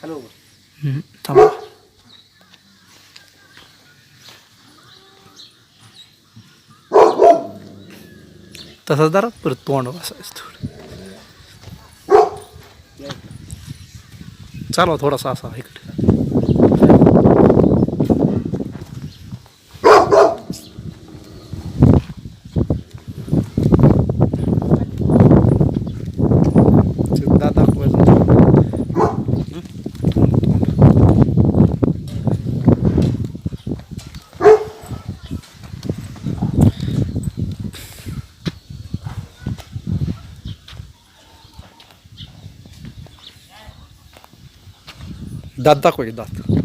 थांबा. तसंच जरा परत तोंड वासायचं थोडं. चालवा थोडासा असा इकडे. दात दाखवायचं. दात दाखवायचे दात.